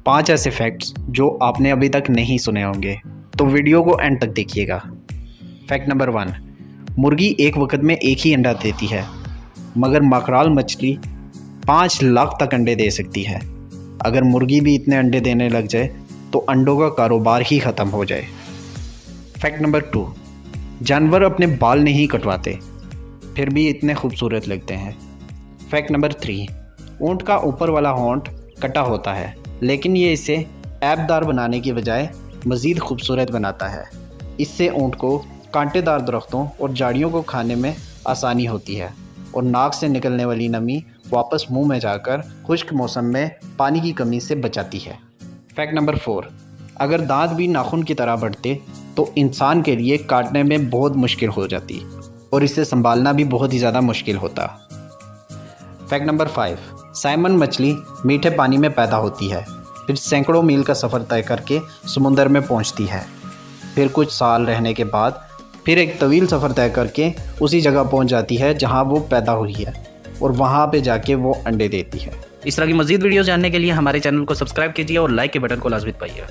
5 ऐसे फैक्ट्स जो आपने अभी तक नहीं सुने होंगे, तो वीडियो को एंड तक देखिएगा। फैक्ट नंबर 1, मुर्गी एक वक्त में एक ही अंडा देती है, मगर मकराल मछली 5 लाख तक अंडे दे सकती है। अगर मुर्गी भी इतने अंडे देने लग जाए तो अंडों का कारोबार ही ख़त्म हो जाए। फैक्ट नंबर 2, जानवर अपने बाल नहीं कटवाते, फिर भी इतने खूबसूरत लगते हैं। फैक्ट नंबर 3, ऊँट का ऊपर वाला होंठ कटा होता है, लेकिन ये इसे ऐबदार बनाने की बजाय मज़ीद खूबसूरत बनाता है। इससे ऊँट को कांटेदार दरख्तों और झाड़ियों को खाने में आसानी होती है और नाक से निकलने वाली नमी वापस मुंह में जाकर खुश्क मौसम में पानी की कमी से बचाती है। फैक्ट नंबर 4, अगर दांत भी नाखून की तरह बढ़ते तो इंसान के लिए काटने में बहुत मुश्किल हो जाती और इसे संभालना भी बहुत ही ज़्यादा मुश्किल होता। फैक्ट नंबर 5, सैमन मछली मीठे पानी में पैदा होती है, फिर सैकड़ों मील का सफ़र तय करके समुंदर में पहुंचती है, फिर कुछ साल रहने के बाद फिर एक तवील सफ़र तय करके उसी जगह पहुंच जाती है जहां वो पैदा हुई है और वहां पे जाके वो अंडे देती है। इस तरह की मज़ीद वीडियो जानने के लिए हमारे चैनल को सब्सक्राइब कीजिए और लाइक के बटन को लाजमी दबाइए।